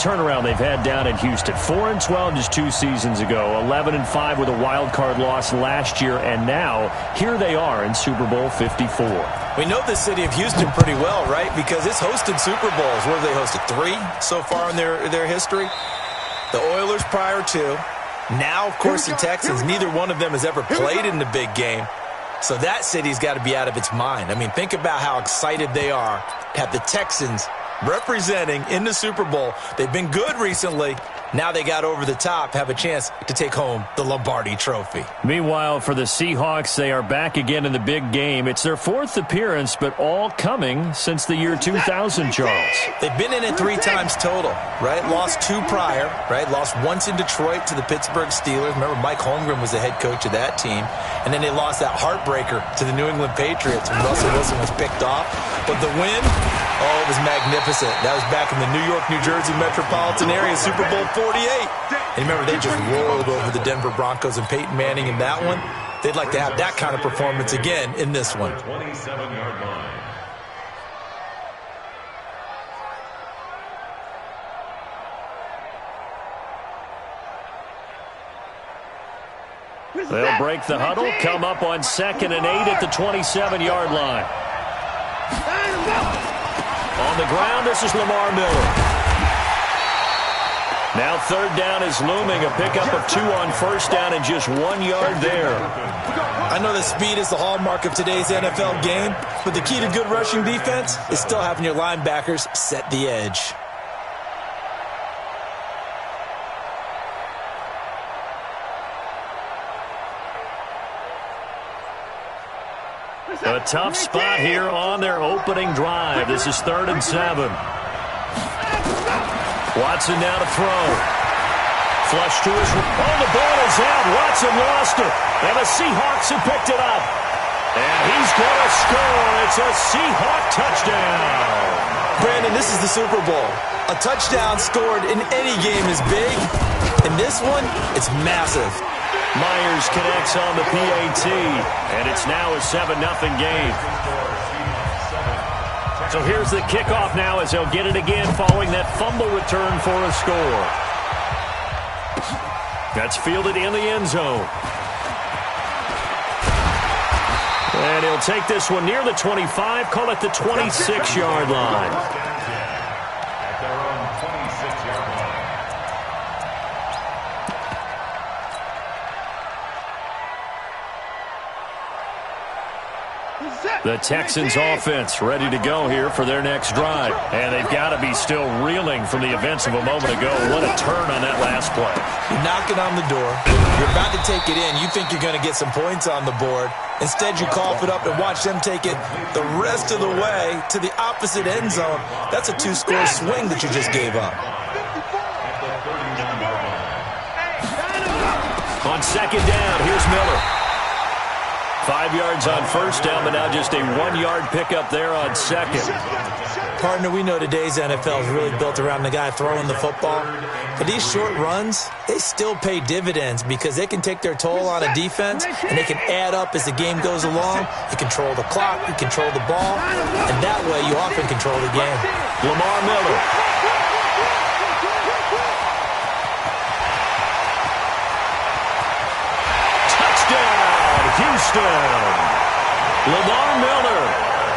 turnaround they've had down in Houston. 4-12 just 2 seasons ago. 11-5 with a wild card loss last year. And now, here they are in Super Bowl 54. We know the city of Houston pretty well, right? Because it's hosted Super Bowls. What have they hosted? 3 so far in their history? The Oilers prior to. Now, of course, the Texans. Neither one of them has ever played in the big game. So that city's got to be out of its mind. I mean, think about how excited they are to have the Texans representing in the Super Bowl. They've been good recently. Now they got over the top, have a chance to take home the Lombardi Trophy. Meanwhile, for the Seahawks, they are back again in the big game. It's their 4th appearance, but all coming since the year 2000, Charles. They've been in it 3 times total, right? Lost 2 prior, right? Lost once in Detroit to the Pittsburgh Steelers. Remember, Mike Holmgren was the head coach of that team. And then they lost that heartbreaker to the New England Patriots when Russell Wilson was picked off. But the win, oh, it was magnificent. That was back in the New York, New Jersey metropolitan area, Super Bowl 48. And remember, they just rolled over the Denver Broncos and Peyton Manning in that one. They'd like to have that kind of performance again in this one. 27-yard line. They'll break the huddle, come up on 2nd and 8 at the 27-yard line. On the ground, this is Lamar Miller. Now 3rd down is looming, a pickup of 2 on 1st down and just 1 yard there. I know that speed is the hallmark of today's NFL game, but the key to good rushing defense is still having your linebackers set the edge. A tough spot here on their opening drive. This is 3rd and 7. Watson now to throw. Flush to his... Oh, the ball is out. Watson lost it. And the Seahawks have picked it up. And he's going to score. It's a Seahawk touchdown. Brandon, this is the Super Bowl. A touchdown scored in any game is big. In this one, it's massive. Myers connects on the PAT, and it's now a 7-0 game. So here's the kickoff now as they'll get it again following that fumble return for a score. That's fielded in the end zone. And he'll take this one near the 25, call it the 26-yard line. The Texans offense ready to go here for their next drive. And they've got to be still reeling from the events of a moment ago. What a turn on that last play. You're knocking on the door. You're about to take it in. You think you're going to get some points on the board. Instead, you cough it up and watch them take it the rest of the way to the opposite end zone. That's a 2-score swing that you just gave up. On 2nd down, here's Miller. 5 yards on 1st down, but now just a 1-yard pickup there on 2nd. Partner, we know today's NFL is really built around the guy throwing the football. But these short runs, they still pay dividends because they can take their toll on a defense, and they can add up as the game goes along. You control the clock, you control the ball, and that way you often control the game. Lamar Miller. Houston. Lamar Miller,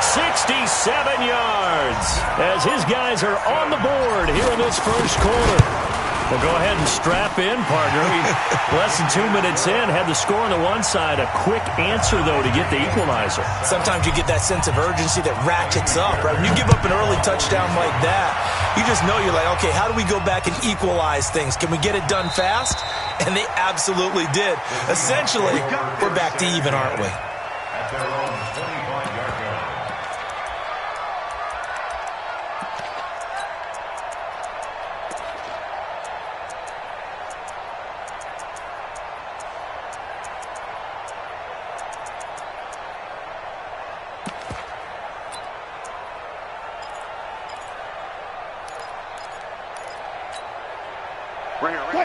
67 yards, as his guys are on the board here in this first quarter. Well, go ahead and strap in, partner. Less than 2 minutes in, had the score on the one side. A quick answer, though, to get the equalizer. Sometimes you get that sense of urgency that ratchets up, right? When you give up an early touchdown like that, you just know you're like, okay, how do we go back and equalize things? Can we get it done fast? And they absolutely did. Essentially, we're back to even, aren't we? At their own 25-yard line.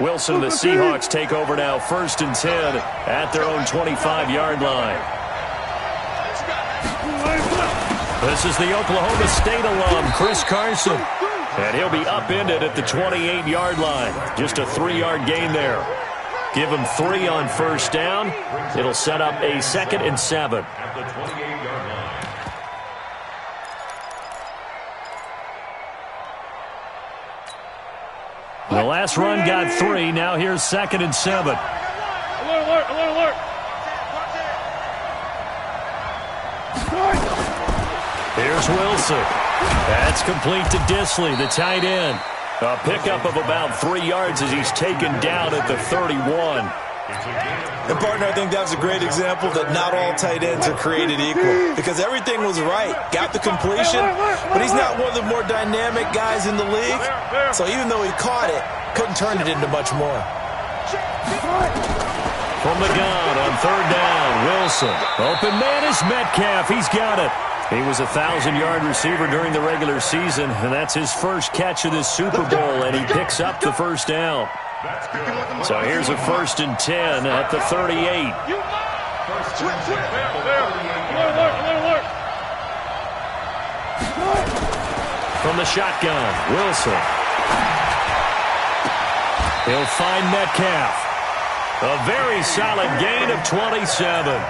Wilson, the Seahawks take over now, 1st and 10 at their own 25-yard line. This is the Oklahoma State alum, Chris Carson. And he'll be upended at the 28-yard line. Just a 3-yard gain there. Give him 3 on first down. It'll set up a 2nd and 7. At the 28-yard line. The last run got 3. Now here's 2nd and 7. Alert, alert, alert. Here's Wilson. That's complete to Disley, the tight end. A pickup of about 3 yards as he's taken down at the 31. And, partner, I think that was a great example that not all tight ends are created equal because everything was right. Got the completion, but he's not one of the more dynamic guys in the league. So even though he caught it, couldn't turn it into much more. From the gun on 3rd down, Wilson. Open man is Metcalf. He's got it. He was a 1,000-yard receiver during the regular season, and that's his first catch of this Super Bowl, and he picks up the first down. So here's a 1st and 10 at the 38. From the shotgun, Wilson. He'll find Metcalf. A very solid gain of 27.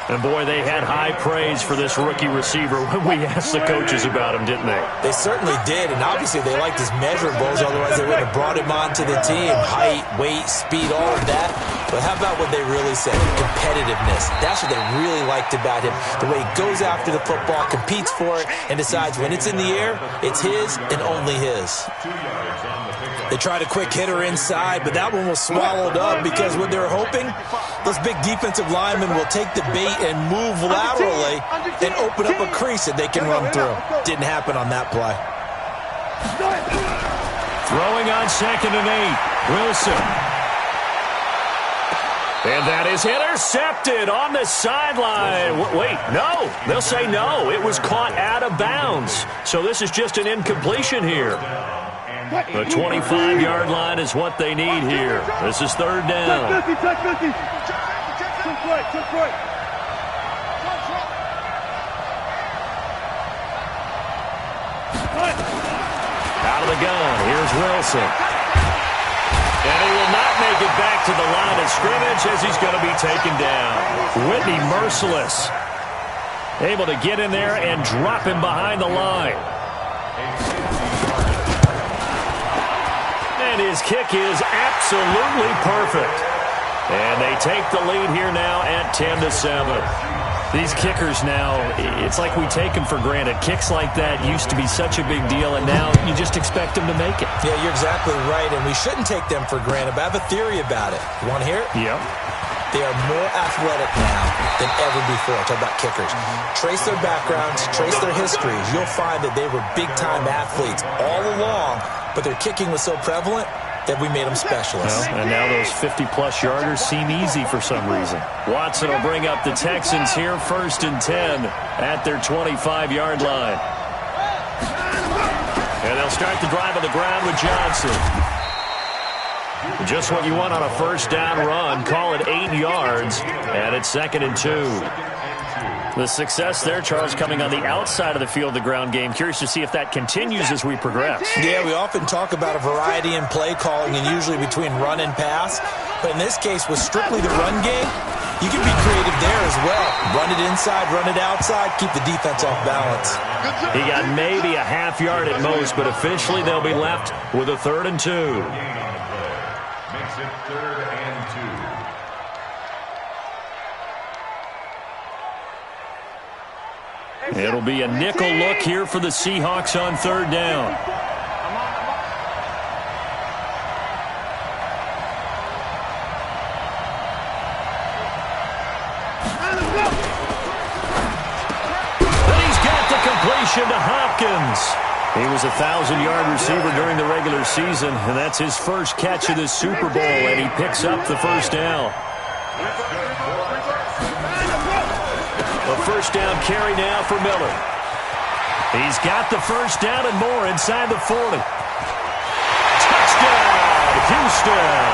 And, boy, they had high praise for this rookie receiver when we asked the coaches about him, didn't they? They certainly did, and obviously they liked his measurables, otherwise they wouldn't have brought him onto the team. Height, weight, speed, all of that. But how about what they really said? Competitiveness. That's what they really liked about him. The way he goes after the football, competes for it, and decides when it's in the air, it's his and only his. They tried a quick hitter inside, but that one was swallowed up because what they're hoping, those big defensive linemen will take the bait and move laterally and open up a crease that they can run through. Didn't happen on that play. Throwing on 2nd and 8, Wilson. And that is intercepted on the sideline. Wait, no. They'll say no. It was caught out of bounds. So this is just an incompletion here. The 25-yard line is what they need here. This is 3rd down. Out of the gun, here's Wilson. And he will not make it back to the line of scrimmage as he's going to be taken down. Whitney merciless. Able to get in there and drop him behind the line. And his kick is absolutely perfect. And they take the lead here now at 10-7. These kickers now, it's like we take them for granted. Kicks like that used to be such a big deal, and now you just expect them to make it. Yeah, you're exactly right, and we shouldn't take them for granted, but I have a theory about it. You want to hear it? Yep. They are more athletic now than ever before. Talk about kickers. Trace their backgrounds, trace their histories. You'll find that they were big-time athletes all along, but their kicking was so prevalent that we made them specialists. Well, and now those 50-plus yarders seem easy for some reason. Watson will bring up the Texans here, 1st and 10 at their 25-yard line. And they'll start the drive on the ground with Johnson. Just what you want on a 1st down run. Call it 8 yards, and it's 2nd and 2. The success there, Charles, coming on the outside of the field, the ground game. Curious to see if that continues as we progress. Yeah, we often talk about a variety in play calling and usually between run and pass. But in this case, with strictly the run game, you can be creative there as well. Run it inside, run it outside, keep the defense off balance. He got maybe a half yard at most, but officially they'll be left with a 3rd and 2. Makes it 3rd and 2. It'll be a nickel look here for the Seahawks on 3rd down. Then he's got the completion to Hopkins. He was a 1,000-yard receiver during the regular season, and that's his first catch of this Super Bowl, and he picks up the 1st down. A 1st down carry now for Miller. He's got the 1st down and more inside the 40. Touchdown, Houston.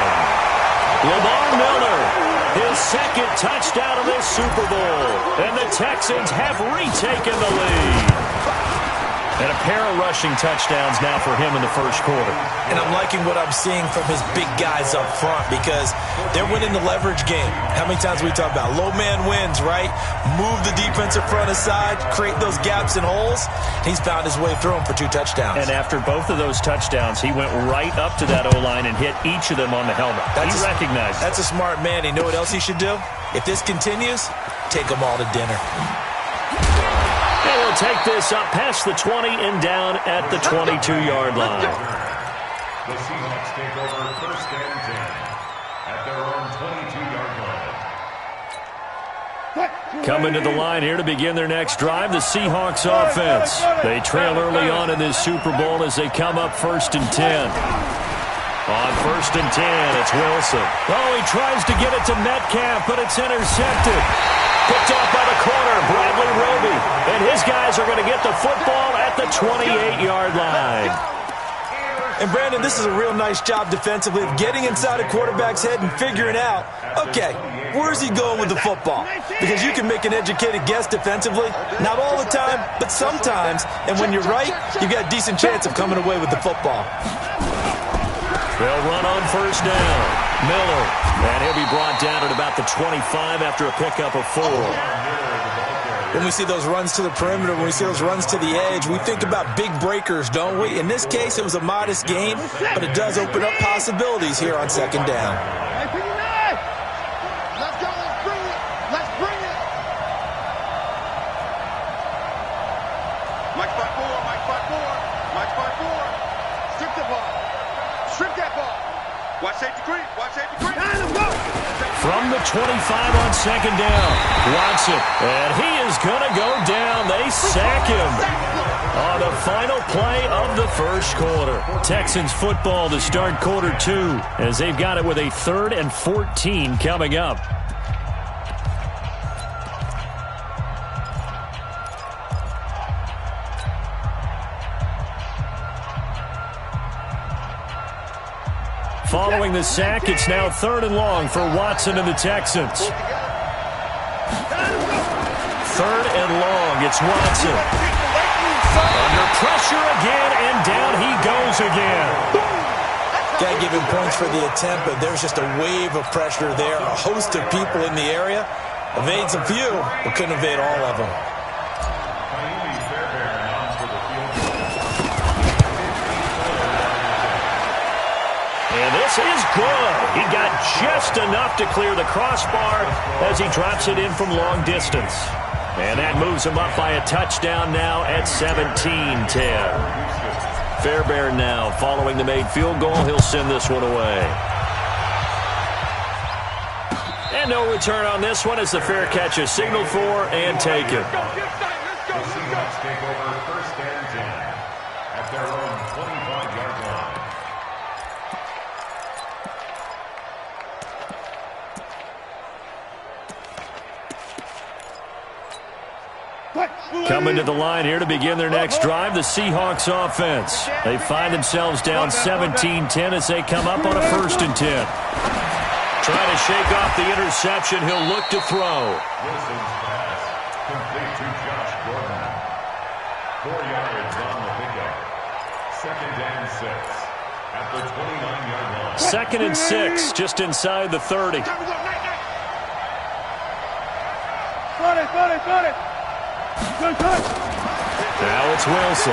Lamar Miller, his 2nd touchdown of this Super Bowl. And the Texans have retaken the lead. And a pair of rushing touchdowns now for him in the first quarter. And I'm liking what I'm seeing from his big guys up front because they're winning the leverage game. How many times we talk about low man wins, right? Move the defensive front aside, create those gaps and holes. He's found his way through them for 2 touchdowns. And after both of those touchdowns, he went right up to that O-line and hit each of them on the helmet. He recognized it. That's a smart man. You know what else he should do? If this continues, take them all to dinner. And he'll take this up past the 20 and down at the 22-yard line. The Seahawks take over first and 10 at their own 22-yard line. Coming to the line here to begin their next drive, the Seahawks offense. They trail early on in this Super Bowl as they come up first and 10. On first and 10, it's Wilson. Oh, he tries to get it to Metcalf, but it's intercepted. Picked off by the corner, Bradley Roby. And his guys are going to get the football at the 28-yard line. And, Brandon, this is a real nice job defensively of getting inside a quarterback's head and figuring out, okay, where's he going with the football? Because you can make an educated guess defensively. Not all the time, but sometimes. And when you're right, you've got a decent chance of coming away with the football. They'll run on first down. Miller. And he'll be brought down at about the 25 after a pickup of 4. When we see those runs to the perimeter, when we see those runs to the edge, we think about big breakers, don't we? In this case, it was a modest gain, but it does open up possibilities here on second down. Let's go, let's bring it. Let's bring it. Mike 5-4, Mike 5-4, Mike 5-4. Strip the ball. Strip that ball. Watch safety green, watch safety green. From the 25 on second down, Watson, and he is going to go down. They sack him on the final play of the first quarter. Texans football to start quarter 2 as they've got it with a 3rd and 14 coming up. Following the sack, it's now 3rd and long for Watson and the Texans. 3rd and long, it's Watson. Under pressure again, and down he goes again. Got to give him points for the attempt, but there's just a wave of pressure there. A host of people in the area. Evades a few, but couldn't evade all of them. And this is good. He got just enough to clear the crossbar as he drops it in from long distance. And that moves him up by a touchdown now at 17-10. Fairbairn now following the made field goal. He'll send this one away. And no return on this one as the fair catch is signaled for and taken. The Seahawks take over first and 10 at their own 25-yard line. Coming to the line here to begin their next drive, the Seahawks offense. They find themselves down 17-10 as they come up on a 1st and 10. Trying to shake off the interception. He'll look to throw. Wilson's pass complete to Josh Gordon. 4 yards on the pickup. 2nd and 6 at the 29-yard line. 2nd and 6 just inside the 30. Got it. Now it's Wilson.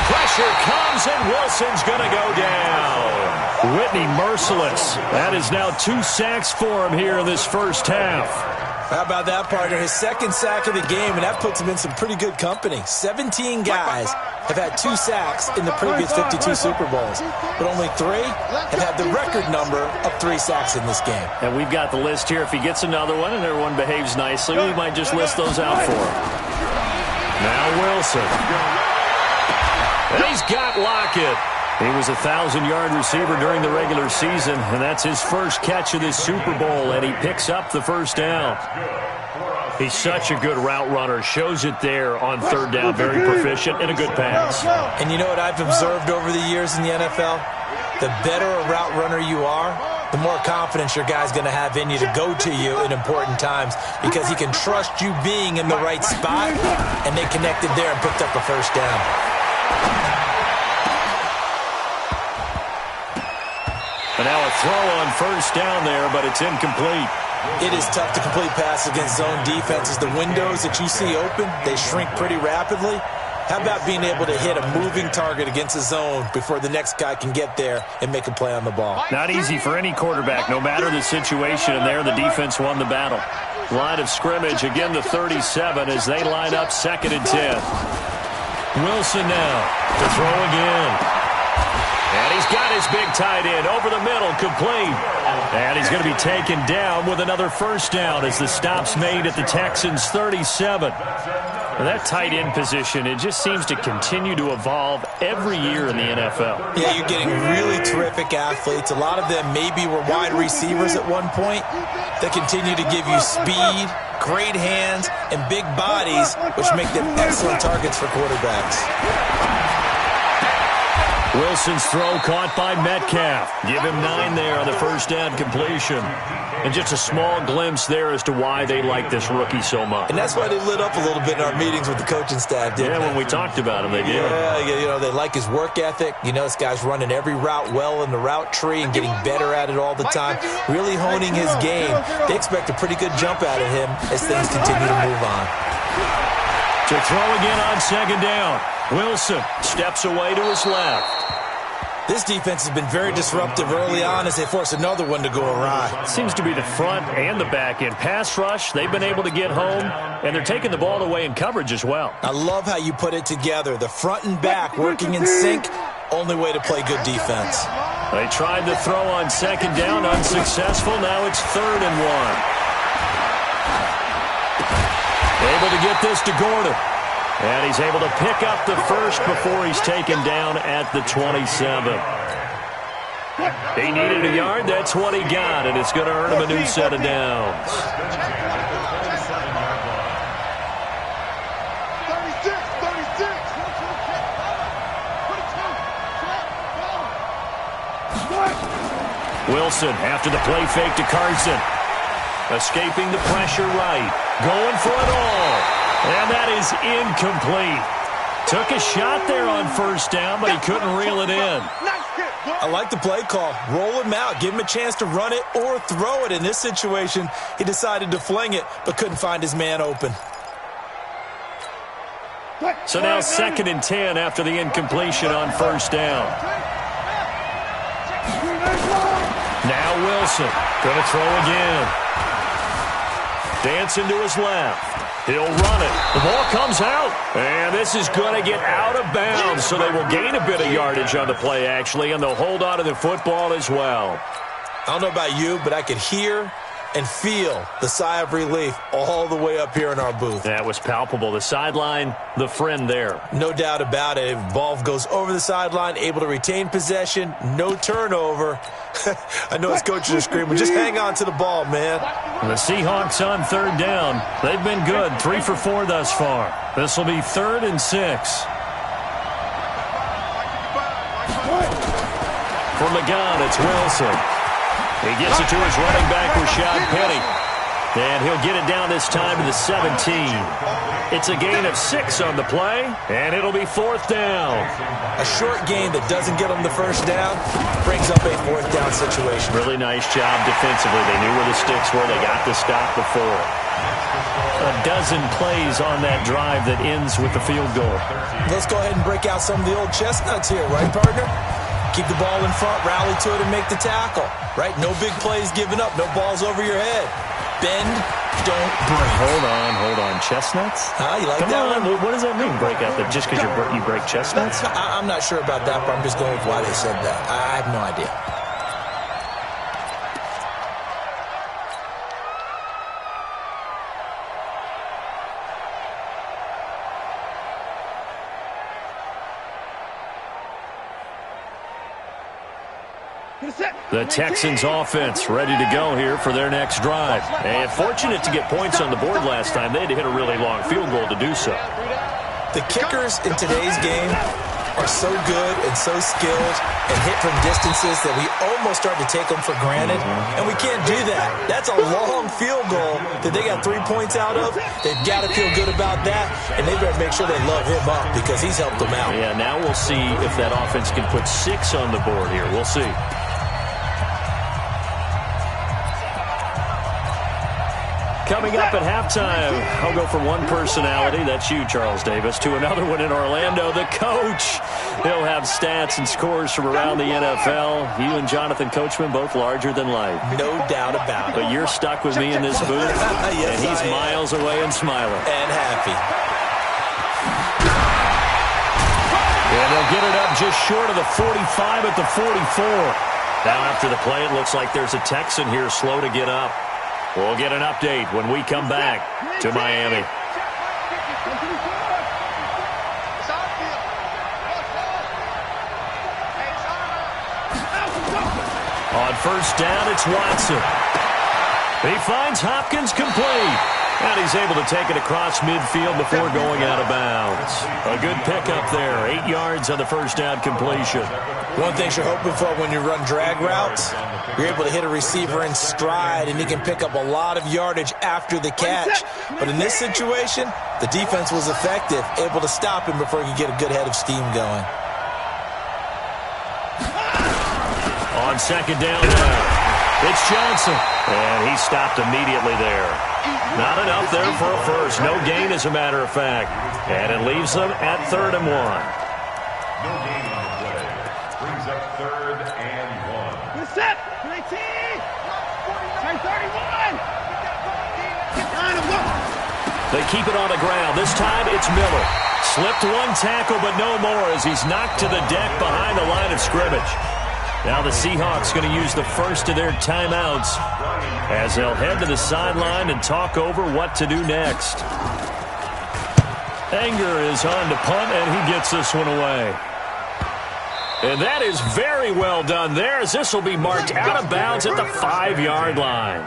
Pressure comes, and Wilson's going to go down. Whitney merciless. That is now 2 sacks for him here in this first half. How about that, partner? His 2nd sack of the game, and that puts him in some pretty good company. 17 guys have had 2 sacks in the previous 52 Super Bowls, but only 3 have had the record number of 3 sacks in this game. And we've got the list here. If he gets another one and everyone behaves nicely, we might just list those out for him. Now Wilson. And he's got Lockett. He was a 1,000-yard receiver during the regular season, and that's his first catch of this Super Bowl, and he picks up the first down. He's such a good route runner. Shows it there on 3rd down. Very proficient and a good pass. And you know what I've observed over the years in the NFL? The better a route runner you are, the more confidence your guy's going to have in you to go to you in important times because he can trust you being in the right spot, and they connected there and picked up a first down. And now a throw on first down there, but it's incomplete. It is tough to complete passes against zone defenses. The windows that you see open, they shrink pretty rapidly. How about being able to hit a moving target against a zone before the next guy can get there and make a play on the ball? Not easy for any quarterback, no matter the situation, and there the defense won the battle. Line of scrimmage, again the 37 as they line up 2nd and 10. Wilson now to throw again. And he's got his big tight end over the middle, complete. And he's going to be taken down with another first down as the stop's made at the Texans' 37. And that tight end position, it just seems to continue to evolve every year in the NFL. Yeah, you're getting really terrific athletes. A lot of them maybe were wide receivers at one point. They continue to give you speed, great hands, and big bodies, which make them excellent targets for quarterbacks. Wilson's throw caught by Metcalf. Give him 9 there on the first down completion. And just a small glimpse there as to why they like this rookie so much. And that's why they lit up a little bit in our meetings with the coaching staff, didn't they? Yeah, when we talked about him, they did. Yeah, you know, they like his work ethic. You know, this guy's running every route well in the route tree and getting better at it all the time, really honing his game. They expect a pretty good jump out of him as things continue to move on. To throw again on 2nd down. Wilson steps away to his left. This defense has been very disruptive early on as they force another one to go awry. Seems to be the front and the back end. Pass rush, they've been able to get home, and they're taking the ball away in coverage as well. I love how you put it together. The front and back working in sync, only way to play good defense. They tried to throw on 2nd down, unsuccessful. Now it's 3rd and 1. Able to get this to Gordon. And he's able to pick up the first before he's taken down at the 27. He needed a yard. That's what he got, and it's going to earn him a new set of downs. 36. Wilson after the play fake to Carson. Escaping the pressure right. Going for it all. And that is incomplete. Took a shot there on first down, but he couldn't reel it in. I like the play call. Roll him out. Give him a chance to run it or throw it. In this situation, he decided to fling it, but couldn't find his man open. So now 2nd and 10 after the incompletion on first down. Now Wilson going to throw again. Dancing to his left. He'll run it. The ball comes out. And this is going to get out of bounds, so they will gain a bit of yardage on the play, actually, and they'll hold on to the football as well. I don't know about you, but I could hear and feel the sigh of relief all the way up here in our booth. That was palpable. The sideline, the friend there. No doubt about it. If ball goes over the sideline, able to retain possession, no turnover. I know his coaches are screaming, just hang on to the ball, man. The Seahawks on 3rd down. They've been good, 3 for 4 thus far. This will be 3rd and 6. For McGowan, it's Wilson. He gets it to his running back, Rashad Penny. And he'll get it down this time to the 17. It's a gain of 6 on the play, and it'll be 4th down. A short gain that doesn't get them the first down brings up a 4th down situation. Really nice job defensively. They knew where the sticks were. They got the stop before. A dozen plays on that drive that ends with the field goal. Let's go ahead and break out some of the old chestnuts here, right, partner? Keep the ball in front, rally to it, and make the tackle, right? No big plays given up, no balls over your head. Bend, don't break. Hold on. Chestnuts? You like Come that on. one? What does that mean, break out? Just because you break chestnuts? I'm not sure about that, but I'm just going with why they said that. I have no idea. The Texans offense ready to go here for their next drive. And fortunate to get points on the board last time. They had to hit a really long field goal to do so. The kickers in today's game are so good and so skilled and hit from distances that we almost start to take them for granted, and we can't do that. That's a long field goal that they got 3 points out of. They've got to feel good about that, and they better make sure they love him up because he's helped them out. Yeah, now we'll see if that offense can put 6 on the board here. We'll see. Coming up at halftime, I'll go from one personality, that's you, Charles Davis, to another one in Orlando, the coach. He'll have stats and scores from around the NFL. You and Jonathan Coachman, both larger than life. No doubt about it. But you're stuck with me in this booth, yes, and he's miles away and smiling. And happy. And they'll get it up just short of the 45 at the 44. Now after the play, it looks like there's a Texan here slow to get up. We'll get an update when we come back to Miami. On first down, it's Watson. He finds Hopkins complete. And he's able to take it across midfield before going out of bounds. A good pickup there. 8 yards on the first down completion. One thing you're hoping for when you run drag routes, you're able to hit a receiver in stride, and he can pick up a lot of yardage after the catch. But in this situation, the defense was effective, able to stop him before he could get a good head of steam going. On second down now, it's Johnson. And he stopped immediately there. Not enough there for a first. No gain, as a matter of fact. And it leaves them at 3rd and 1. No gain on the play. Brings up 3rd and 1. Good set. 19. 31. They keep it on the ground. This time it's Miller. Slipped one tackle, but no more as he's knocked to the deck behind the line of scrimmage. Now the Seahawks going to use the first of their timeouts as they'll head to the sideline and talk over what to do next. Anger is on to punt, and he gets this one away. And that is very well done there, as this will be marked out of bounds at the 5-yard line.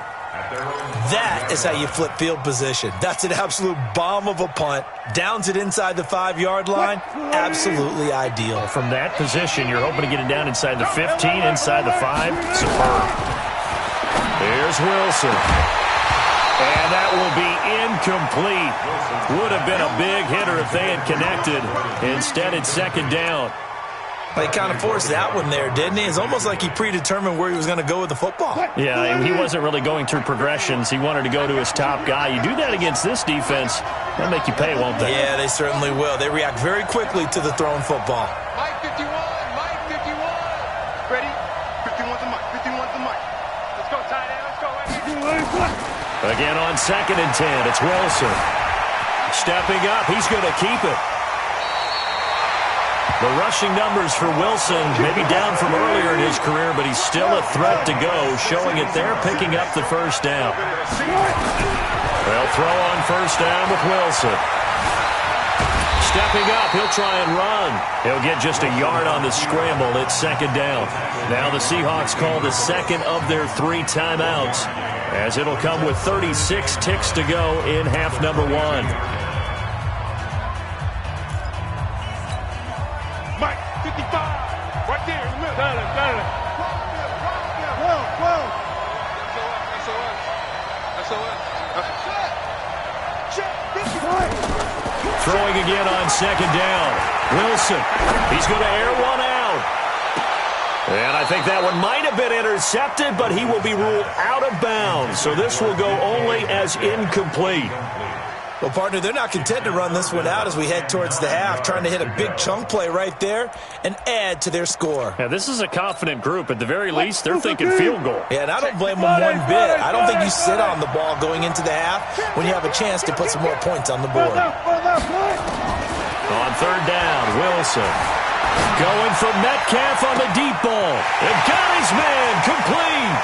That is how you flip field position. That's an absolute bomb of a punt. Downs it inside the 5-yard line. Absolutely ideal. From that position, you're hoping to get it down inside the 15, inside the 5. Superb. Here's Wilson. And that will be incomplete. Would have been a big hitter if they had connected. Instead, it's second down. He kind of forced that one there, didn't he? It's almost like he predetermined where he was going to go with the football. Yeah, he wasn't really going through progressions. He wanted to go to his top guy. You do that against this defense, they'll make you pay, won't they? Yeah, they certainly will. They react very quickly to the thrown football. Mike 51, Mike 51. Ready? 51's the mic, 51's the mic. Let's go, tight end, let's go. Again on 2nd and 10, it's Wilson. Stepping up, he's going to keep it. The rushing numbers for Wilson, maybe down from earlier in his career, but he's still a threat to go, showing it there, picking up the first down. They'll throw on first down with Wilson. Stepping up, he'll try and run. He'll get just a yard on the scramble. It's second down. Now the Seahawks call the second of their 3 timeouts, as it'll come with 36 ticks to go in half number 1. Mike 55, right there in the middle. Got it. Throwing again on second down. Wilson, he's going to air one out. And I think that one might have been intercepted, but he will be ruled out of bounds. So this will go only as incomplete. Well, partner, they're not content to run this one out as we head towards the half, trying to hit a big chunk play right there and add to their score. Yeah, this is a confident group. At the very least, they're thinking field goal. Yeah, and I don't blame them one bit. I don't think you sit on the ball going into the half when you have a chance to put some more points on the board. On third down, Wilson going for Metcalf on the deep ball. And got his man complete.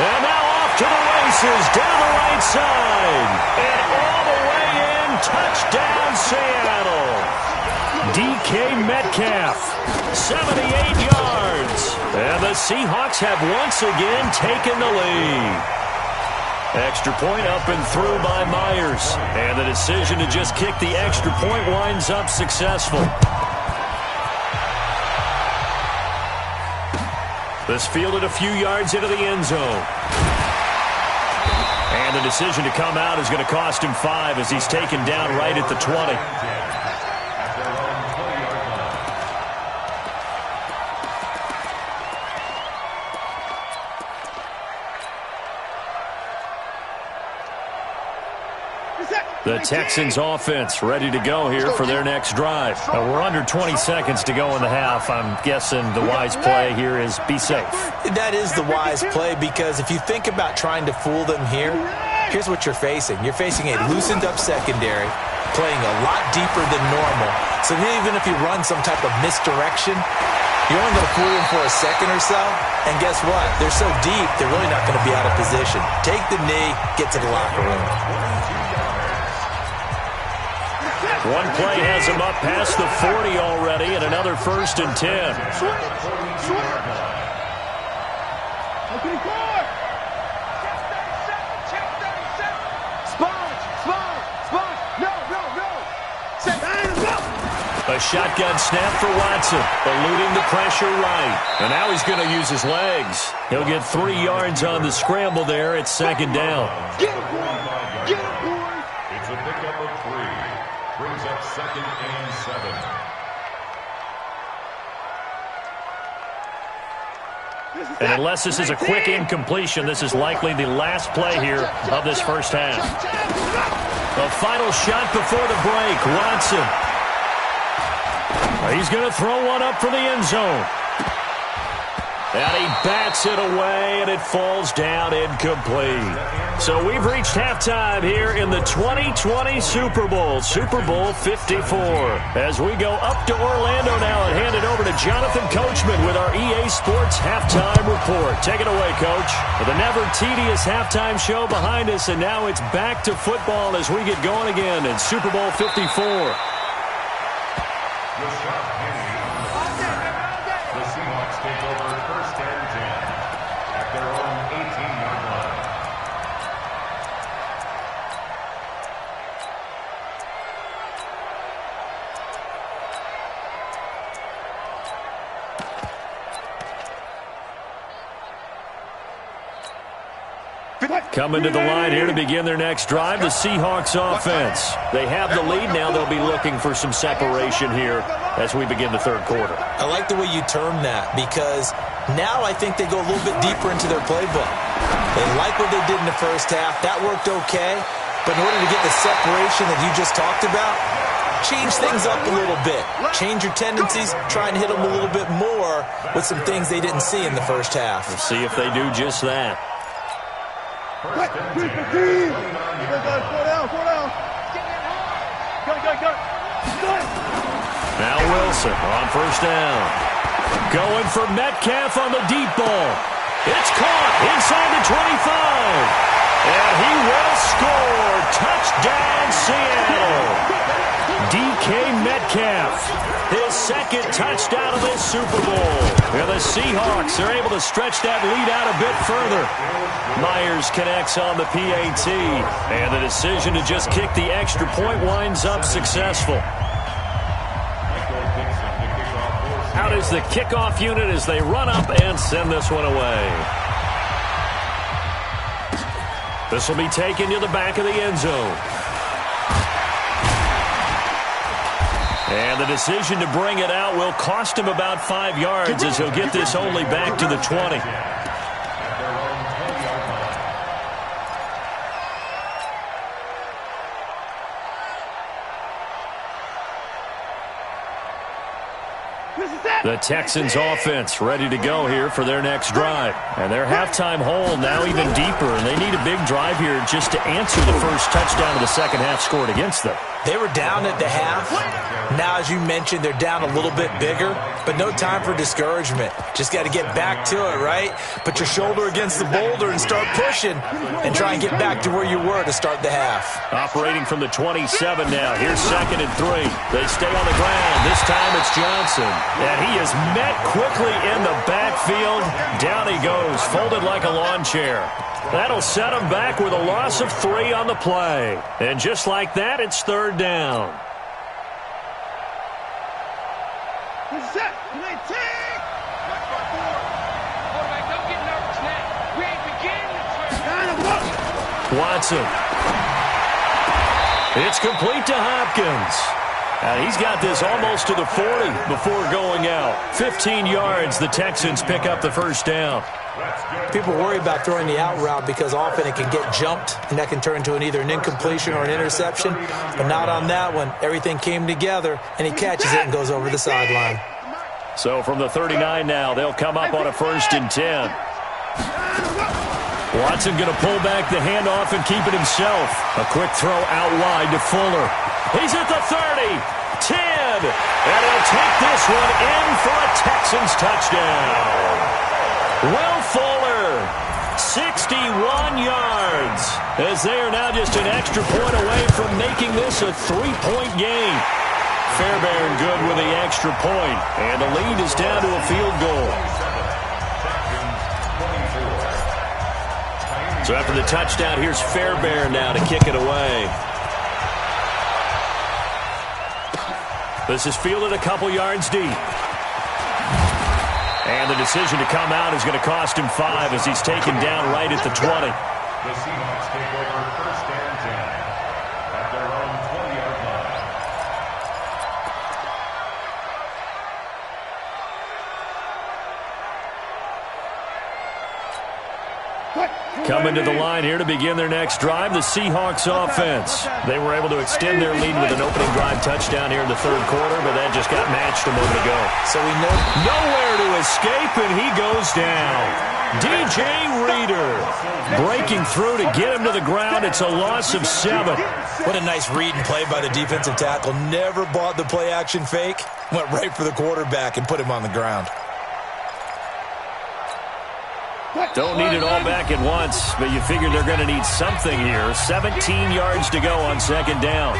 And now off to the races down the right side. And all the way in, touchdown Seattle. DK Metcalf, 78 yards. And the Seahawks have once again taken the lead. Extra point up and through by Myers. And the decision to just kick the extra point winds up successful. This fielded a few yards into the end zone. And the decision to come out is going to cost him 5 as he's taken down right at the 20. The Texans offense ready to go here for their next drive. We're under 20 seconds to go in the half. I'm guessing the wise play here is be safe. That is the wise play because if you think about trying to fool them here, here's what you're facing. You're facing a loosened up secondary, playing a lot deeper than normal. So even if you run some type of misdirection, you're only going to fool them for a second or so. And guess what? They're so deep, they're really not going to be out of position. Take the knee, get to the locker room. One play has him up past the 40 already, and another 1st and 10. A shotgun snap for Watson, eluding the pressure right. And now he's going to use his legs. He'll get 3 yards on the scramble there at 2nd down. Get it, boy! It's a pickup of 3. Brings up 2nd and 7. And unless this is a quick incompletion, this is likely the last play here of this first half. A final shot before the break. Watson. He's going to throw one up for the end zone. And he bats it away, and it falls down incomplete. So we've reached halftime here in the 2020 Super Bowl, Super Bowl 54. As we go up to Orlando now and hand it over to Jonathan Coachman with our EA Sports Halftime Report. Take it away, Coach. The never tedious halftime show behind us, and now it's back to football as we get going again in Super Bowl 54. The Seahawks take over 1st and 10 at their own 18-yard line. Coming to the line here to begin their next drive, the Seahawks offense. They have the lead now. They'll be looking for some separation here as we begin the 3rd quarter. I like the way you term that because now I think they go a little bit deeper into their playbook. They like what they did in the first half. That worked okay. But in order to get the separation that you just talked about, change things up a little bit. Change your tendencies. Try and hit them a little bit more with some things they didn't see in the first half. We'll see if they do just that. First and 10. Now Wilson on 1st down. Going for Metcalf on the deep ball. It's caught inside the 25. And he will score. Touchdown, Seattle. DK Metcalf, his 2nd touchdown of this Super Bowl. And the Seahawks are able to stretch that lead out a bit further. Myers connects on the PAT, and the decision to just kick the extra point winds up successful. Out is the kickoff unit as they run up and send this one away. This will be taken to the back of the end zone. And the decision to bring it out will cost him about 5 yards as he'll get this only back to the 20. The Texans offense ready to go here for their next drive. And their halftime hole now even deeper, and they need a big drive here just to answer the first touchdown of the second half scored against them. They were down at the half. Now, as you mentioned, they're down a little bit bigger, but no time for discouragement. Just got to get back to it, right? Put your shoulder against the boulder and start pushing and try and get back to where you were to start the half. Operating from the 27 now. Here's 2nd and 3. They stay on the ground. This time it's Johnson. And he is met quickly in the backfield. Down he goes, folded like a lawn chair. That'll set him back with a loss of 3 on the play. And just like that, it's 3rd down. Watson. It's complete to Hopkins. And he's got this almost to the 40 before going out. 15 yards, the Texans pick up the first down. People worry about throwing the out route because often it can get jumped, and that can turn into either an incompletion or an interception. But not on that one. Everything came together, and he catches it and goes over the sideline. So from the 39 now, they'll come up on a 1st and 10. Watson going to pull back the handoff and keep it himself. A quick throw out wide to Fuller. He's at the 30, 10, and he'll take this one in for a Texans touchdown. Will Fuller, 61 yards, as they are now just an extra point away from making this a 3-point game. Fairbairn good with the extra point, and the lead is down to a field goal. So after the touchdown, here's Fairbairn now to kick it away. This is fielded a couple yards deep. And the decision to come out is going to cost him 5 as he's taken down right at the 20. The Seahawks take over 1st and 10 at their own 20-yard line. Coming to the line here to begin their next drive, the Seahawks offense. They were able to extend their lead with an opening drive touchdown here in the 3rd quarter, but that just got matched a moment ago. So we know nowhere to escape, and he goes down. DJ Reader breaking through to get him to the ground. It's a loss of 7. what a nice read and play by the defensive tackle. Never bought the play-action fake. Went right for the quarterback and put him on the ground. Don't need it all back at once, but you figure they're going to need something here. 17 yards to go on 2nd down.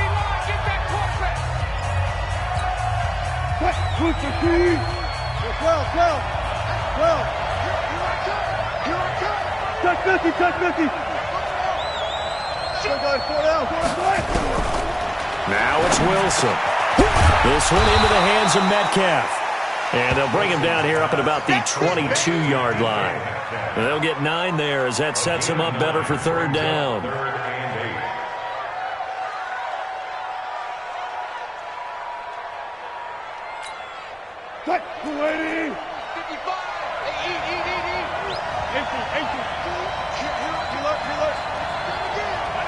Now it's Wilson. This one into the hands of Metcalf. And they'll bring him down here up at about the 22-yard line. They'll get 9 there as that sets him up better for 3rd down. 3rd and 8. 55. Hey, eat.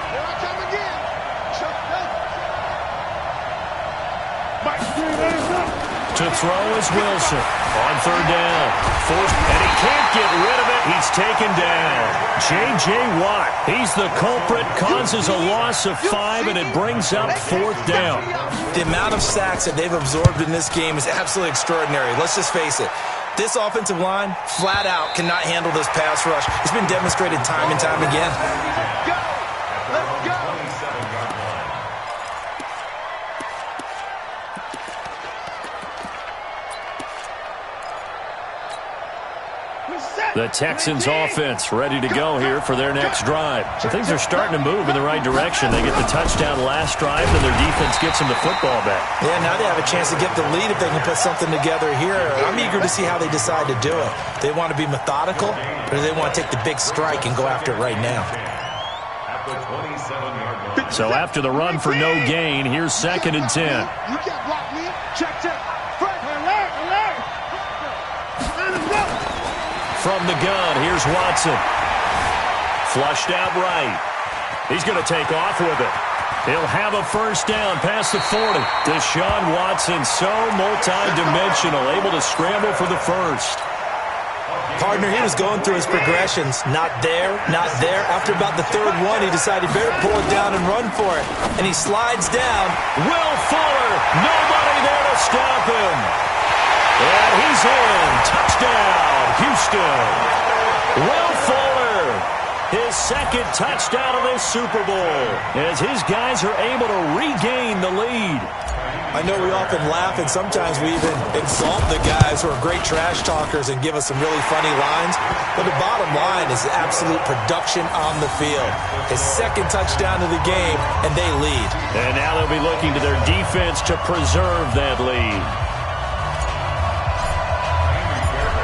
Here I come again. To throw is Wilson on 3rd down. And he can't get rid of it. He's taken down. J.J. Watt, he's the culprit, causes a loss of 5, and it brings up 4th down. The amount of sacks that they've absorbed in this game is absolutely extraordinary. Let's just face it. This offensive line, flat out, cannot handle this pass rush. It's been demonstrated time and time again. Let's go. The Texans offense ready to go here for their next drive. So things are starting to move in the right direction. They get the touchdown last drive, and their defense gets them the football back. Yeah, now they have a chance to get the lead if they can put something together here. I'm eager to see how they decide to do it. They want to be methodical, or do they want to take the big strike and go after it right now? At the 27-yard line. So after the run for no gain, here's 2nd and 10. You can't block me. Check. Fred, alert. From the gun, here's Watson. Flushed out right. He's going to take off with it. He'll have a 1st down past the 40. Deshaun Watson, so multi-dimensional, able to scramble for the 1st. Partner, he was going through his progressions. Not there. After about the 3rd one, he decided better pull it down and run for it. And he slides down. Will Fuller, nobody there to stop him. And he's in. Touchdown, Houston. Will Fuller, his 2nd touchdown of this Super Bowl, as his guys are able to regain the lead. I know we often laugh, and sometimes we even exalt the guys who are great trash talkers and give us some really funny lines. But the bottom line is absolute production on the field. His 2nd touchdown of the game, and they lead. And now they'll be looking to their defense to preserve that lead.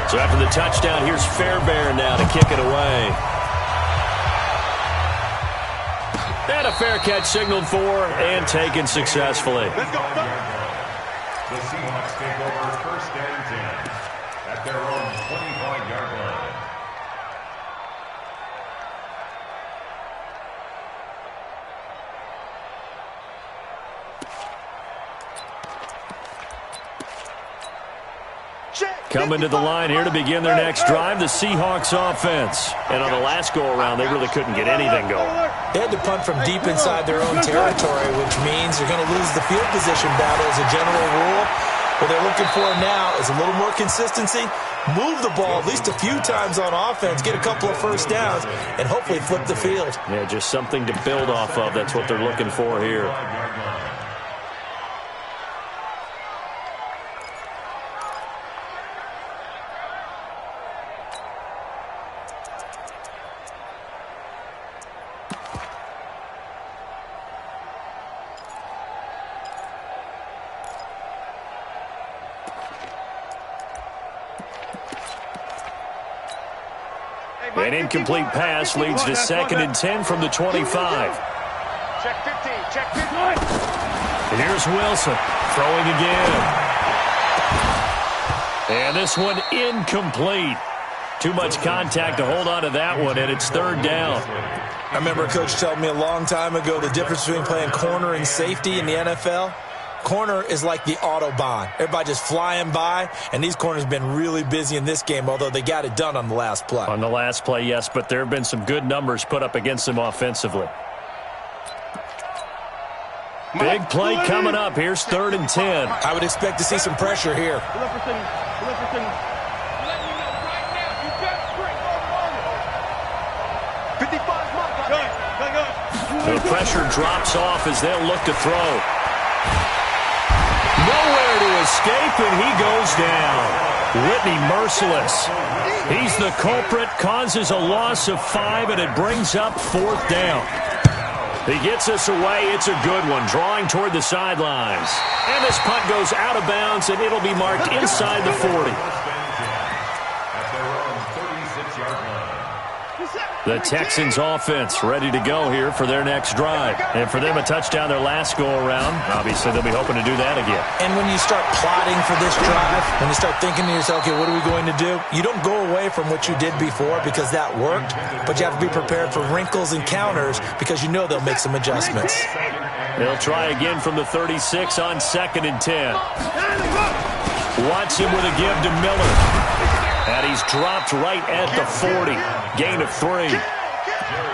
So after the touchdown, here's Fairbairn now to kick it away. And a fair catch signaled for and taken successfully. Let's go. The Seahawks take over first and 10 at their own 25-yard line. Coming to the line here to begin their next drive, the Seahawks offense. And on the last go-around, they really couldn't get anything going. They had to punt from deep inside their own territory, which means they're going to lose the field position battle as a general rule. What they're looking for now is a little more consistency, move the ball at least a few times on offense, get a couple of first downs, and hopefully flip the field. Yeah, just something to build off of. That's what they're looking for here. An incomplete pass leads to 2nd and 10 from the 25. Check 15. Check 15. Here's Wilson throwing again. And this one incomplete. Too much contact to hold on to that one, and it's 3rd down. I remember a coach telling me a long time ago the difference between playing corner and safety in the NFL. Corner is like the Autobahn. Everybody just flying by, and these corners have been really busy in this game, although they got it done on the last play. On the last play, yes, but there have been some good numbers put up against them offensively. Big play coming up. Here's 3rd and 10. I would expect to see some pressure here. The pressure drops off as they'll look to throw. Nowhere to escape, and he goes down. Whitney merciless. He's the culprit, causes a loss of 5, and it brings up 4th down. He gets us away. It's a good one, drawing toward the sidelines. And this punt goes out of bounds, and it'll be marked inside the 40. The Texans offense ready to go here for their next drive. And for them, a touchdown their last go-around. Obviously, they'll be hoping to do that again. And when you start plotting for this drive, when you start thinking to yourself, okay, what are we going to do? You don't go away from what you did before because that worked, but you have to be prepared for wrinkles and counters because you know they'll make some adjustments. They'll try again from the 36 on 2nd and 10. Watson with a give to Miller. And he's dropped right at the 40. Gain of 3.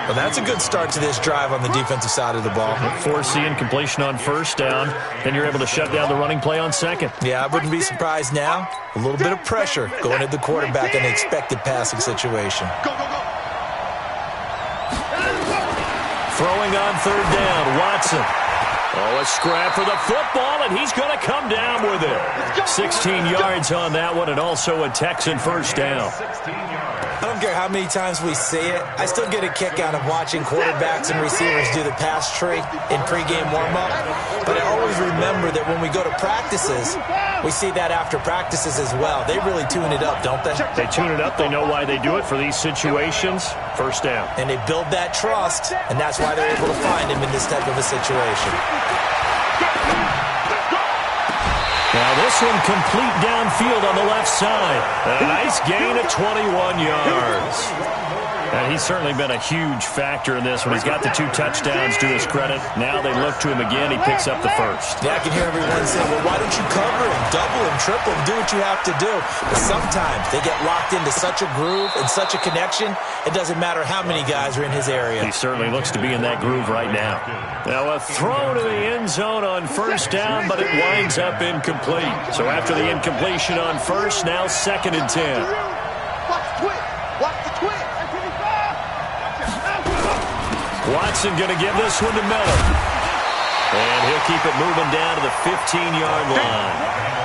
Well, that's a good start to this drive on the defensive side of the ball. Force the incompletion on 1st down. Then you're able to shut down the running play on 2nd. Yeah, I wouldn't be surprised now. A little bit of pressure going at the quarterback in an expected passing situation. Throwing on 3rd down, Watson. Oh, a scrap for the football, and he's going to come down with it. 16 yards on that one, and also a Texan 1st down. I don't care how many times we see it. I still get a kick out of watching quarterbacks and receivers do the pass tree in pregame warm-up. But I always remember that when we go to practices, we see that after practices as well. They really tune it up, don't they? They tune it up. They know why they do it for these situations. 1st down. And they build that trust, and that's why they're able to find him in this type of a situation. Now this one complete downfield on the left side. A nice gain of 21 yards. And he's certainly been a huge factor in this one. He's got the 2 touchdowns to his credit. Now they look to him again. He picks up the 1st. Yeah, I can hear everyone saying, well, why don't you cover him, double him, triple him, do what you have to do. But sometimes they get locked into such a groove and such a connection, it doesn't matter how many guys are in his area. He certainly looks to be in that groove right now. Now a throw to the end zone on 1st down, but it winds up incomplete. So after the incompletion on 1st, now 2nd and 10. Watch the twist. Watch the twist. Watson going to give this one to Miller. And he'll keep it moving down to the 15-yard line.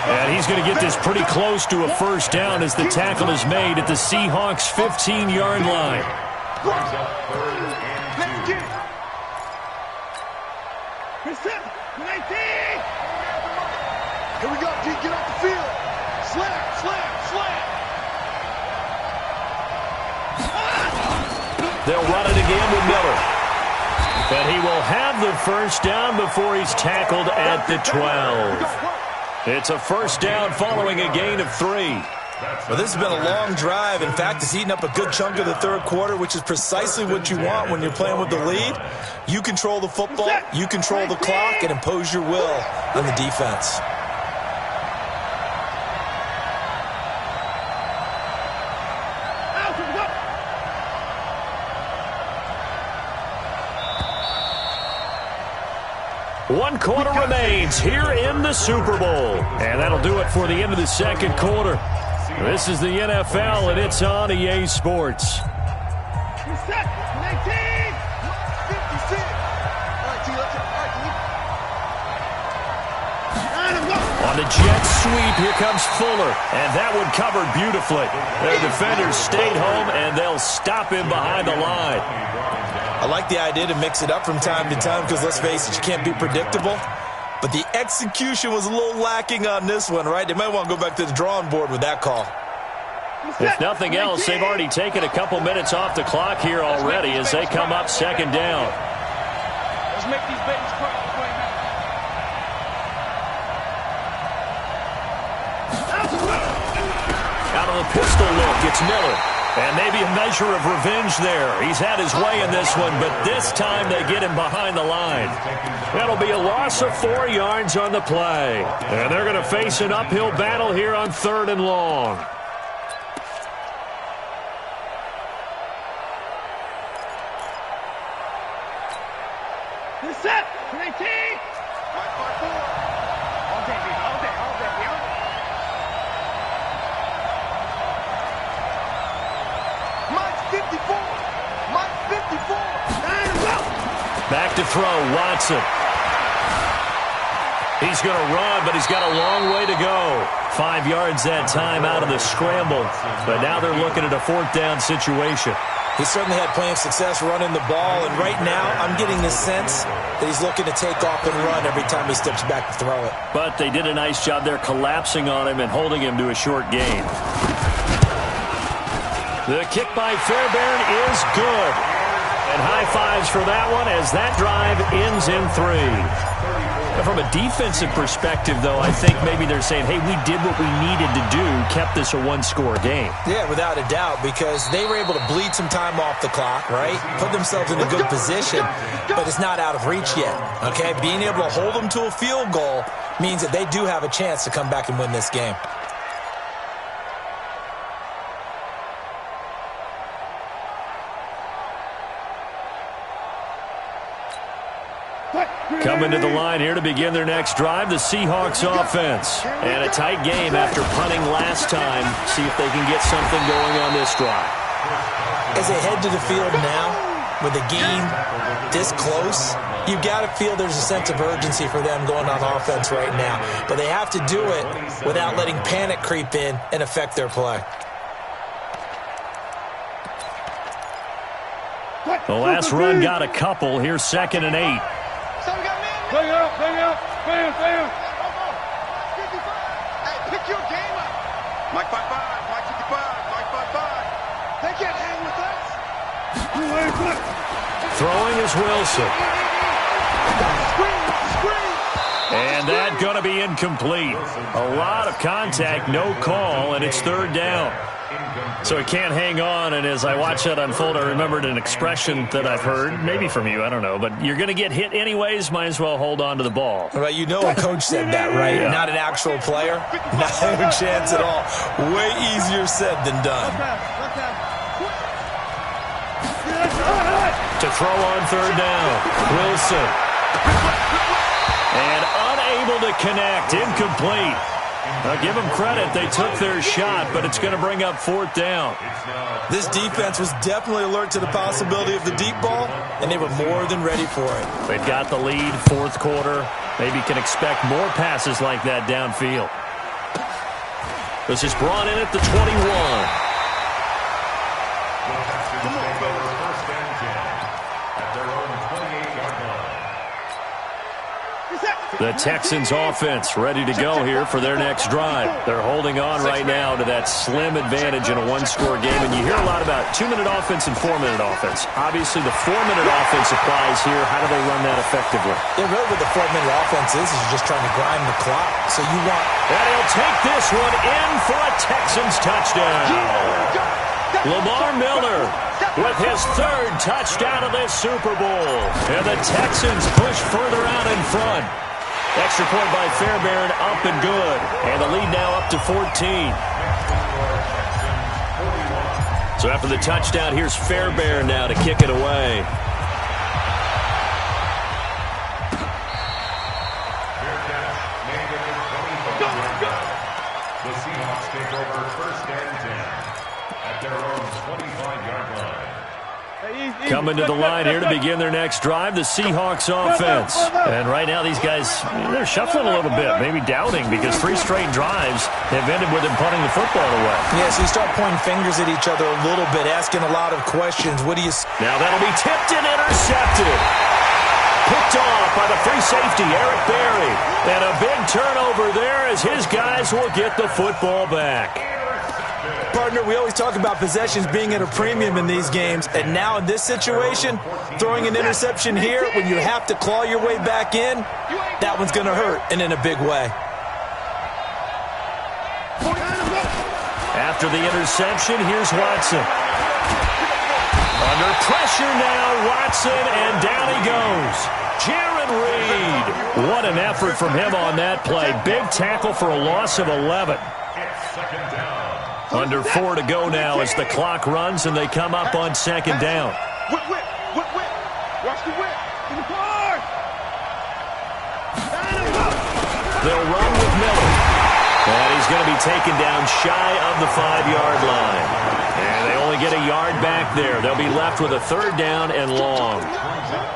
And he's going to get this pretty close to a 1st down as the tackle is made at the Seahawks' 15-yard line. Here we go, G. Get off the field. Slam, slam, slam. They'll run it again with Miller. And he will have the first down before he's tackled at the 12. It's a first down following a gain of 3. Well, this has been a long drive. In fact, it's eaten up a good chunk of the third quarter, which is precisely what you want when you're playing with the lead. You control the football, you control the clock, and impose your will on the defense. One quarter remains here in the Super Bowl. And that'll do it for the end of the second quarter. This is the NFL, and it's on EA Sports. On the jet sweep, here comes Fuller. And that one covered beautifully. Their defenders stayed home, and they'll stop him behind the line. I like the idea to mix it up from time to time because, let's face it, you can't be predictable. But the execution was a little lacking on this one, right? They might want to go back to the drawing board with that call. If nothing else, they've already taken a couple minutes off the clock here already as they come up second down. Let's make these babies cry. Out of the pistol look, it's Miller. And maybe a measure of revenge there. He's had his way in this one, but this time they get him behind the line. That'll be a loss of 4 yards on the play. And they're going to face an uphill battle here on 3rd and long. Set. 19. 5-4. All day, baby. All day. All day. All day. Mike's 54. Mike's 54. Back to throw, Watson. He's going to run, but he's got a long way to go. 5 yards that time out of the scramble. But now they're looking at a 4th down situation. He certainly had plenty of success running the ball, and right now I'm getting the sense that he's looking to take off and run every time he steps back to throw it. But they did a nice job there collapsing on him and holding him to a short gain. The kick by Fairbairn is good. And high fives for that one as that drive ends in 3. From a defensive perspective, though, I think maybe they're saying, hey, we did what we needed to do, kept this a one-score game. Yeah, without a doubt, because they were able to bleed some time off the clock, right? Put themselves in a good position, but it's not out of reach yet, okay? Being able to hold them to a field goal means that they do have a chance to come back and win this game. Coming to the line here to begin their next drive, the Seahawks offense. And a tight game after punting last time. See if they can get something going on this drive. As they head to the field now, with the game this close, you've got to feel there's a sense of urgency for them going on offense right now. But they have to do it without letting panic creep in and affect their play. The last run got a couple. Here's 2nd and 8. Bring out, bring out, bam, bam. Hey, pick your game up. Mike 5-5, Mike 55, Mike 5-5. They can't hang with us. Throwing is Wilson. And that going to be incomplete. A lot of contact, no call, and it's 3rd down. So he can't hang on, and as I watch that unfold, I remembered an expression that I've heard, maybe from you, I don't know, but you're going to get hit anyways, might as well hold on to the ball. Well, you know a coach said that, right? Yeah. Not an actual player. Not a chance at all. Way easier said than done. To throw on 3rd down, Wilson. And unable to connect, incomplete. Now, give them credit. They took their shot, but it's going to bring up 4th down. This defense was definitely alert to the possibility of the deep ball, and they were more than ready for it. They've got the lead, 4th quarter. Maybe can expect more passes like that downfield. This is brought in at the 21. The Texans offense ready to go here for their next drive. They're holding on right now to that slim advantage in a one-score game. And you hear a lot about 2-minute offense and 4-minute offense. Obviously, the 4-minute offense applies here. How do they run that effectively? Yeah, really what the 4-minute offense is just trying to grind the clock. So you want... And he'll take this one in for a Texans touchdown. Lamar Miller with his third touchdown of this Super Bowl. And the Texans push further out in front. Extra point by Fairbairn, up and good. And the lead now up to 14. So after the touchdown, here's Fairbairn now to kick it away. The Seahawks take over 1st and 10 at their own 25-yard line. Coming to the line here to begin their next drive, the Seahawks offense. And right now these guys, they're shuffling a little bit, maybe doubting, because 3 straight drives have ended with them punting the football away. Yeah, so you start pointing fingers at each other a little bit, asking a lot of questions. What do you... Now that'll be tipped and intercepted. Picked off by the free safety, Eric Berry. And a big turnover there as his guys will get the football back. Partner, we always talk about possessions being at a premium in these games, and now in this situation, throwing an interception here when you have to claw your way back in, that one's going to hurt, and in a big way. After the interception, here's Watson. Under pressure now, Watson, and down he goes. Jaron Reed. What an effort from him on that play. Big tackle for a loss of 11. Under 4 to go now as the clock runs and they come up on 2nd down. Whip. Watch the whip. In the car. They'll run with Miller. And he's going to be taken down shy of the 5-yard line. And they only get a yard back there. They'll be left with a 3rd down and long.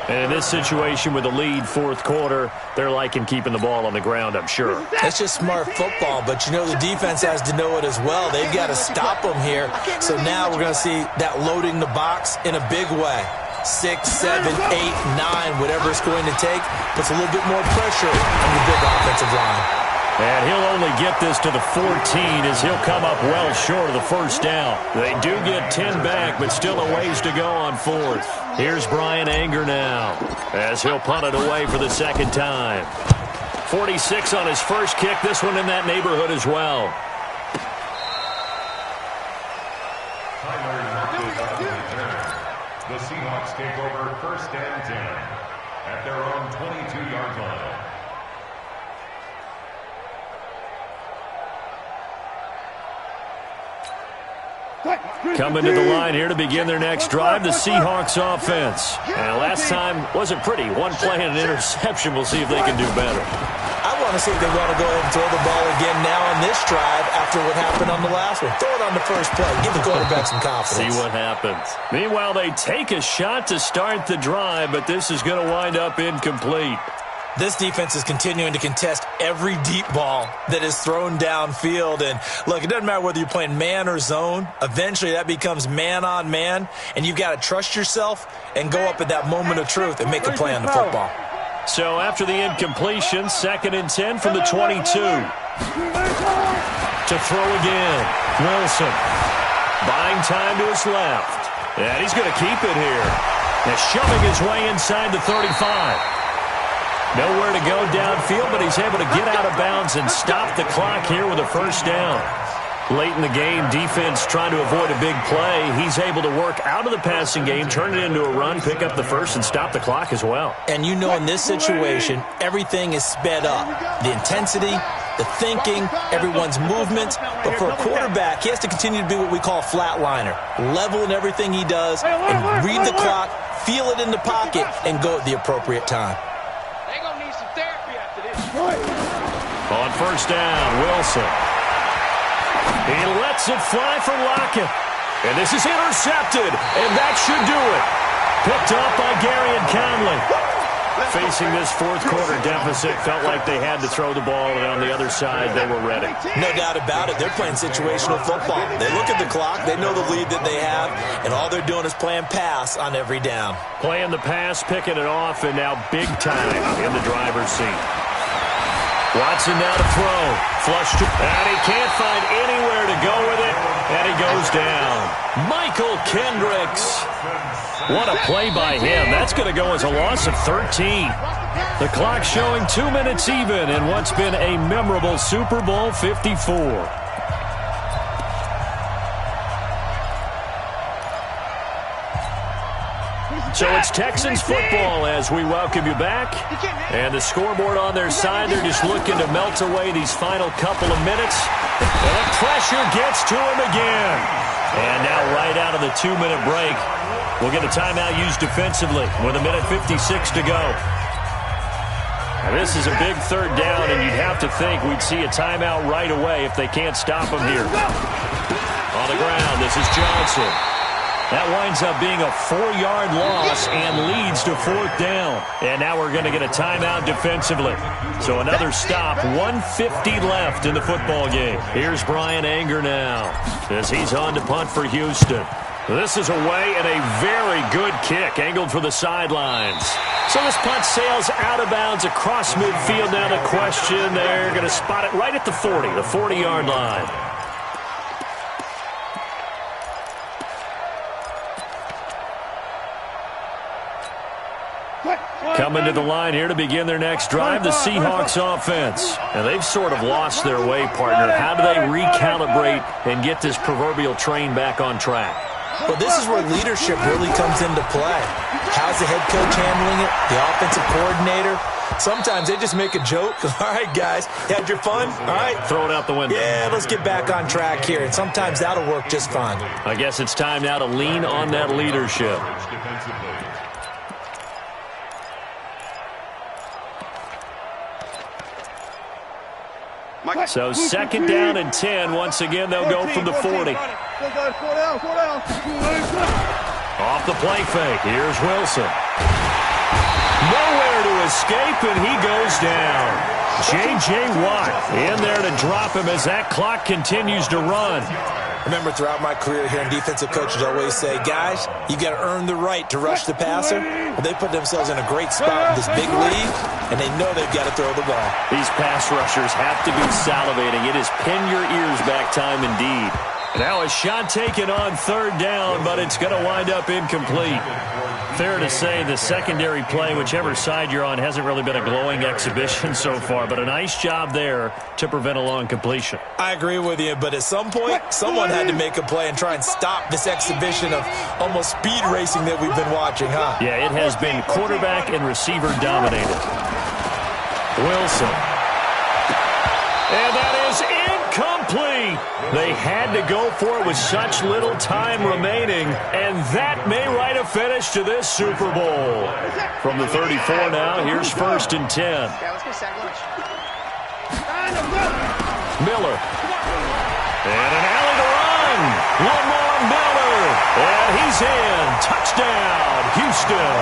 And in this situation with the lead 4th quarter, they're liking keeping the ball on the ground, I'm sure. That's just smart football, but you know the defense has to know it as well. They've got to stop them here. So now we're going to see that loading the box in a big way. 6, 7, 8, 9, whatever it's going to take, puts a little bit more pressure on your big offensive line. And he'll only get this to the 14 as he'll come up well short of the 1st down. They do get 10 back, but still a ways to go on 4th. Here's Brian Anger now as he'll punt it away for the 2nd time. 46 on his first kick. This one in that neighborhood as well. The Seahawks take over 1st and 10 at their own 22-yard line. Coming to the line here to begin their next drive, the Seahawks offense. And last time wasn't pretty. One play and an interception. We'll see if they can do better. I want to see if they want to go ahead and throw the ball again now on this drive after what happened on the last one. Throw it on the first play. Give the quarterback some confidence. See what happens. Meanwhile, they take a shot to start the drive, but this is going to wind up incomplete. This defense is continuing to contest every deep ball that is thrown downfield. And, look, it doesn't matter whether you're playing man or zone. Eventually, that becomes man-on-man, and you've got to trust yourself and go up at that moment of truth and make a play on the football. So after the incompletion, 2nd and 10 from the 22. To throw again, Wilson. Buying time to his left. And he's going to keep it here. Now shoving his way inside the 35. Nowhere to go downfield, but he's able to get out of bounds and stop the clock here with a 1st down. Late in the game, defense trying to avoid a big play. He's able to work out of the passing game, turn it into a run, pick up the 1st, and stop the clock as well. And you know in this situation, everything is sped up. The intensity, the thinking, everyone's movement. But for a quarterback, he has to continue to be what we call a flatliner. Level in everything he does, and read the clock, feel it in the pocket, and go at the appropriate time. On 1st down, Wilson. He lets it fly for Lockett. And this is intercepted, and that should do it. Picked up by Gary and Conley. Facing this 4th quarter deficit, felt like they had to throw the ball, and on the other side, they were ready. No doubt about it. They're playing situational football. They look at the clock, they know the lead that they have, and all they're doing is playing pass on every down. Playing the pass, picking it off, and now big time in the driver's seat. Watson now to throw. Flush to, and he can't find anywhere to go with it, and he goes down. Michael Kendricks. What a play by him. That's going to go as a loss of 13. The clock showing 2 minutes even in what's been a memorable Super Bowl 54. So it's Texans football as we welcome you back. And the scoreboard on their side, they're just looking to melt away these final couple of minutes. And the pressure gets to him again. And now right out of the 2-minute break, we'll get a timeout used defensively with 1:56 to go. Now this is a big third down, and you'd have to think we'd see a timeout right away if they can't stop him here. On the ground, this is Johnson. That winds up being a 4-yard loss and leads to 4th down. And now we're going to get a timeout defensively. So another stop, 1:50 left in the football game. Here's Brian Anger now as he's on to punt for Houston. This is away and a very good kick, angled for the sidelines. So this punt sails out of bounds across midfield. Now the question, they're going to spot it right at the 40-yard line. Coming to the line here to begin their next drive, the Seahawks offense. And they've sort of lost their way, partner. How do they recalibrate and get this proverbial train back on track? Well, this is where leadership really comes into play. How's the head coach handling it? The offensive coordinator? Sometimes they just make a joke. All right, guys, had your fun? All right. Throw it out the window. Yeah, let's get back on track here. And sometimes that'll work just fine. I guess it's time now to lean on that leadership. So 2nd down and 10. Once again, they'll go from the 40. Off the play fake. Here's Wilson. Nowhere to escape, and he goes down. J.J. Watt in there to drop him as that clock continues to run. Remember, throughout my career here, defensive coaches always say, guys, you got to earn the right to rush the passer. Well, they put themselves in a great spot in this big league, and they know they've got to throw the ball. These pass rushers have to be salivating. It is pin your ears back time indeed. Now a shot taken on 3rd down, but it's going to wind up incomplete. Fair to say the secondary play, whichever side you're on, hasn't really been a glowing exhibition so far, but a nice job there to prevent a long completion. I agree with you, but at some point, someone had to make a play and try and stop this exhibition of almost speed racing that we've been watching, huh? Yeah, it has been quarterback and receiver dominated. Wilson. And that is incomplete. They had to go for it with such little time remaining, and that may write a finish to this Super Bowl. From the 34 now, here's 1st and 10. Miller. And an alley to run. Lamar Miller. And he's in. Touchdown, Houston.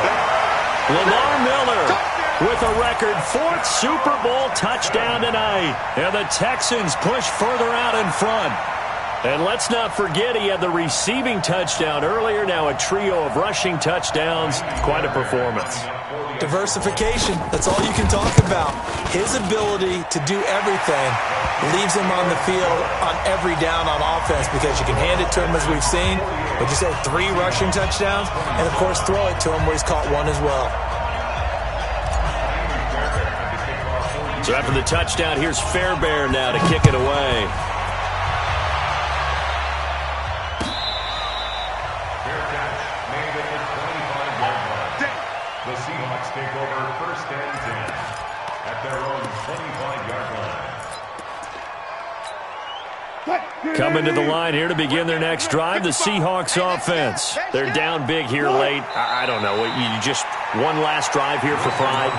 Lamar Miller with a record 4th Super Bowl touchdown tonight. And the Texans push further out in front. And let's not forget he had the receiving touchdown earlier. Now a trio of rushing touchdowns. Quite a performance. Diversification, that's all you can talk about. His ability to do everything leaves him on the field on every down on offense because you can hand it to him as we've seen. But you said 3 rushing touchdowns, and of course throw it to him where he's caught 1 as well. So after the touchdown, here's Fairbairn now to kick it away. Fair catch made at the 25-yard line. The Seahawks take over 1st and 10 at their own 25-yard line. Coming to the line here to begin their next drive, the Seahawks offense. They're down big here late. I don't know. You just one last drive here for pride?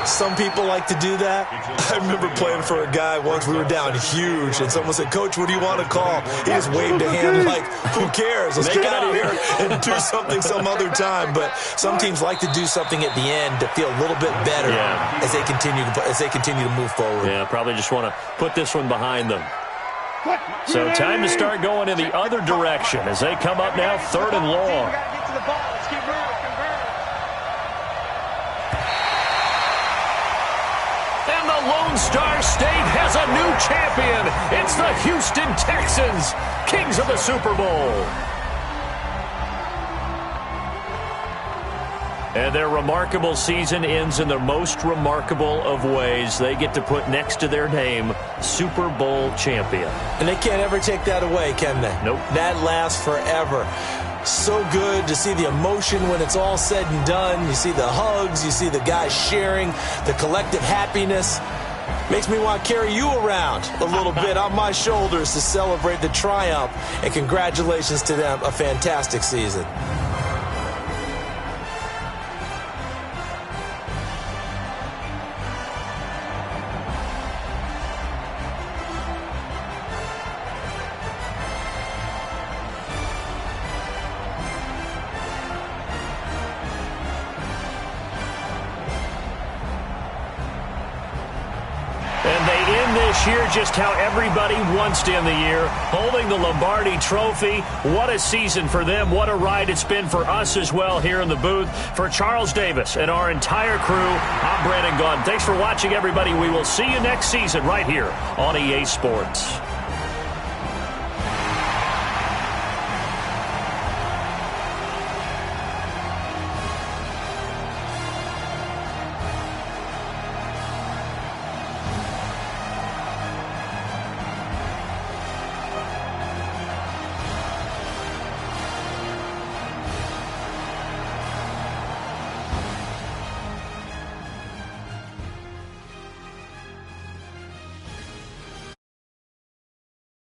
Some people like to do that. I remember playing for a guy once. We were down huge, and someone said, Coach, what do you want to call? He just waved a hand like, who cares? Let's get out of here and do something some other time. But some teams like to do something at the end to feel a little bit better as they continue to move forward. Yeah, probably just want to put this one behind them. So time to start going in the other direction as they come up now 3rd and long. And the lone Lone Star State has a new champion. It's the Houston Texans, kings of the Super Bowl. And their remarkable season ends in the most remarkable of ways. They get to put next to their name, Super Bowl champion. And they can't ever take that away, can they? Nope. That lasts forever. So good to see the emotion when it's all said and done. You see the hugs, you see the guys sharing, the collective happiness. Makes me want to carry you around a little bit on my shoulders to celebrate the triumph. And congratulations to them, a fantastic season. This year, just how everybody wants to end the year, holding the Lombardi Trophy. What a season for them. What a ride it's been for us as well here in the booth. For Charles Davis and our entire crew, I'm Brandon Gaudin. Thanks for watching, everybody. We will see you next season right here on EA Sports.